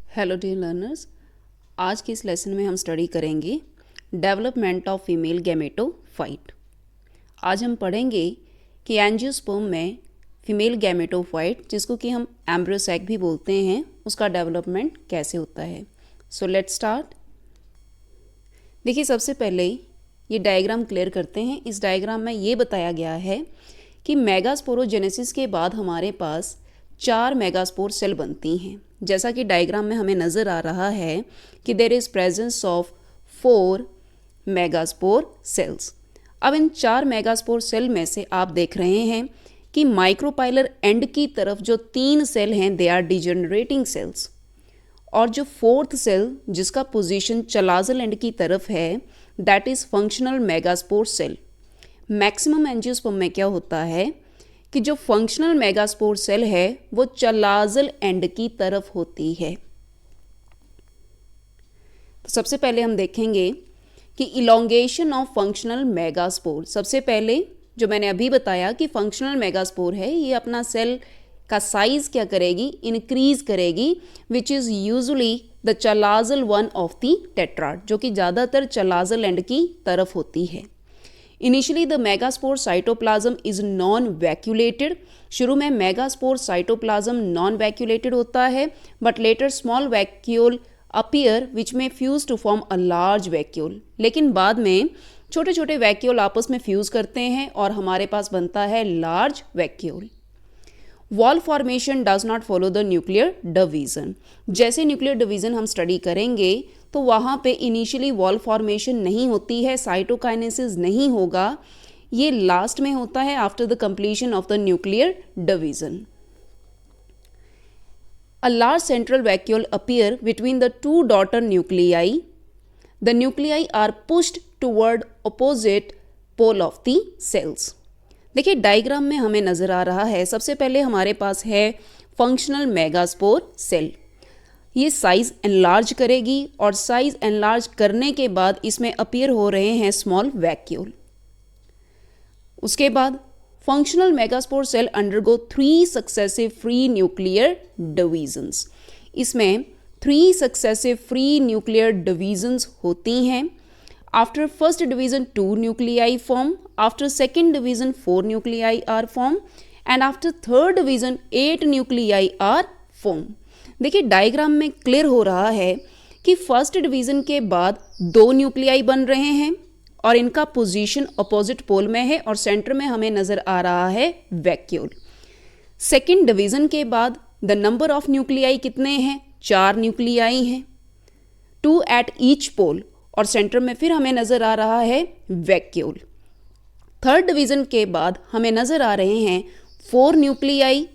Hello dear learners, आज के इस लेसन में हम स्टडी करेंगे डेवलपमेंट ऑफ फीमेल गैमेटोफाइट। आज हम पढ़ेंगे कि एंजियोस्पर्म में फीमेल गैमेटोफाइट, जिसको कि हम एम्ब्रियोसैक भी बोलते हैं, उसका डेवलपमेंट कैसे होता है। So let's start. देखिए, सबसे पहले ये डायग्राम क्लियर करते हैं। इस डायग्राम में ये बताया गया है कि मेगास्पोरोजेनेसिस के बाद हमारे पास 4 मेगास्पोर सेल बनती हैं। जैसा कि डायग्राम में हमें नज़र आ रहा है कि there is presence of 4 megaspore cells. अब इन 4 मेगास्पोर सेल में से आप देख रहे हैं कि माइक्रोपाइलर एंड की तरफ जो 3 सेल हैं दे आर डिजेनरेटिंग सेल्स, और जो 4th सेल जिसका पोजीशन चलाजल एंड की तरफ है that is functional megaspore cell. Maximum angiosperm में क्या होता है कि जो फंक्शनल मेगास्पोर सेल है वो चलाजल एंड की तरफ होती है। तो सबसे पहले हम देखेंगे कि इलोंगेशन ऑफ फंक्शनल मेगास्पोर। सबसे पहले जो मैंने अभी बताया कि फंक्शनल मेगास्पोर है, ये अपना सेल का साइज क्या करेगी, इंक्रीज करेगी, which is usually the chalazal one of the tetrad, जो कि ज़्यादातर चलाजल एंड की तरफ होती है। Initially the megaspore cytoplasm is non vacuolated. शुरू में मेगास्पोर साइटोप्लाज्म नॉन वैक्यूलेटेड होता है, but later small vacuole appear which may fuse to form a large vacuole. लेकिन बाद में छोटे छोटे वैक्यूल आपस में फ्यूज करते हैं और हमारे पास बनता है large vacuole. Wall formation does not follow the nuclear division. जैसे न्यूक्लियर डिवीजन हम स्टडी करेंगे तो वहाँ पे इनिशियली वॉल फॉर्मेशन नहीं होती है, साइटोकाइनेसिस नहीं होगा, ये लास्ट में होता है after the completion of the nuclear division. A large central vacuole appear between the 2 daughter nuclei. The nuclei are pushed toward opposite pole of the cells. देखिए, डायग्राम में हमें नज़र आ रहा है, सबसे पहले हमारे पास है फंक्शनल मेगास्पोर सेल। ये साइज एनलार्ज करेगी और साइज एनलार्ज करने के बाद इसमें अपीयर हो रहे हैं स्मॉल वैक्यूल। उसके बाद functional megaspore cell undergo 3 successive free nuclear divisions. इसमें 3 सक्सेसिव फ्री न्यूक्लियर डिवीजन्स होती हैं। After first division 2 nuclei form, after second division 4 nuclei are form, and after third division 8 nuclei are form. देखिए, diagram में clear हो रहा है कि first division के बाद 2 न्यूक्लियाई बन रहे हैं और इनका पोजीशन अपोजिट पोल में है और सेंटर में हमें नजर आ रहा है वैक्यूल। सेकेंड डिवीजन के बाद द नंबर ऑफ न्यूक्लियाई कितने हैं, 4 न्यूक्लियाई हैं, 2 एट ईच पोल, और सेंटर में फिर हमें नजर आ रहा है वैक्यूल। थर्ड डिवीजन के बाद हमें नजर आ रहे हैं 8 न्यूक्लियाई,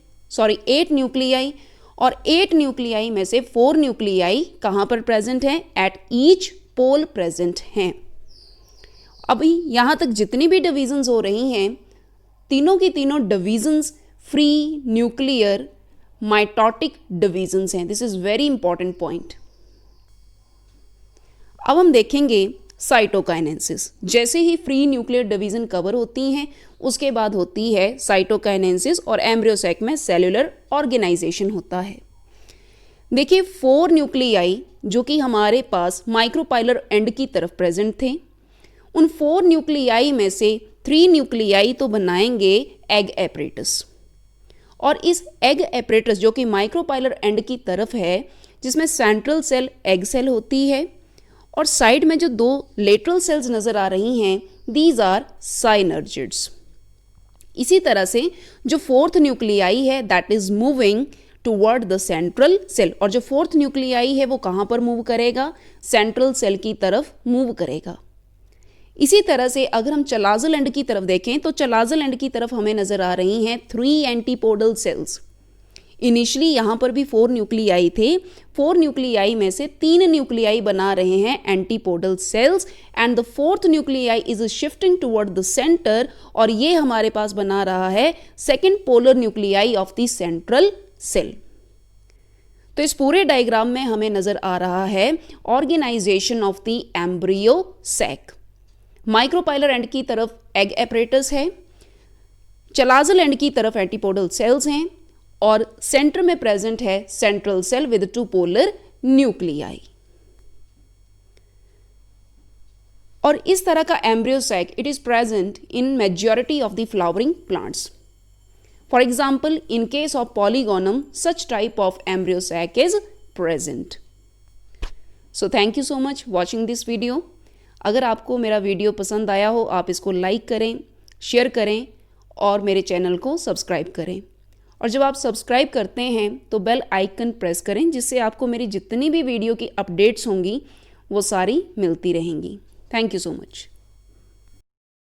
और 8 न्यूक्लियाई में से 4 न्यूक्लियाई कहाँ पर प्रेजेंट हैं, एट ईच पोल प्रेजेंट हैं। अभी यहाँ तक जितनी भी डिवीजन्स हो रही हैं, तीनों की तीनों divisions free nuclear mitotic divisions हैं। This is very important point. अब हम देखेंगे साइटोकाइनेसिस। जैसे ही फ्री न्यूक्लियर डिवीजन कवर होती हैं, उसके बाद होती है साइटोकाइनेसिस और एम्ब्रियोसैक में सेलुलर ऑर्गेनाइजेशन होता है। देखिए, 4 न्यूक्लियाई जो कि हमारे पास माइक्रोपाइलर एंड की तरफ प्रेजेंट थे, उन 4 न्यूक्लियाई में से 3 न्यूक्लियाई तो बनाएंगे एग एपरेटस, और इस एग एपरेटस जो कि माइक्रोपाइलर एंड की तरफ है, जिसमें सेंट्रल सेल एग सेल होती है और साइड में जो 2 लेटरल सेल्स नजर आ रही हैं दीज आर साइनर्जिड्स। इसी तरह से जो 4th न्यूक्लियाई है that is moving toward the central cell, और जो 4th न्यूक्लियाई है वो कहाँ पर मूव करेगा, सेंट्रल सेल की तरफ मूव करेगा। इसी तरह से अगर हम चलाजल एंड की तरफ देखें तो चलाजल एंड की तरफ हमें नजर आ रही हैं 3 एंटीपोडल सेल्स। इनिशियली यहाँ पर भी 4 न्यूक्लियाई थे, 4 न्यूक्लियाई में से 3 न्यूक्लियाई बना रहे हैं antipodal cells, and the 4th nuclei is shifting toward the center, और ये हमारे पास बना रहा है second polar nuclei of the central cell. तो इस पूरे डायग्राम में हमें नजर आ रहा है organization of the embryo sac. Micropylar end की तरफ एग एपरेटस है, चलाजल एंड की तरफ एंटीपोडल सेल्स हैं, और सेंटर में प्रेजेंट है central cell with 2 polar nuclei. और इस तरह का embryo sac it is present in majority of the flowering plants. For example, in case of polygonum such type of embryo sac is present. So thank you so much watching this video. अगर आपको मेरा video पसंद आया हो, आप इसको like करें, share करें और मेरे चैनल को सब्सक्राइब करें। और जब आप सब्सक्राइब करते हैं तो बेल आइकन प्रेस करें, जिससे आपको मेरी जितनी भी वीडियो की अपडेट्स होंगी वो सारी मिलती रहेंगी। Thank you so much.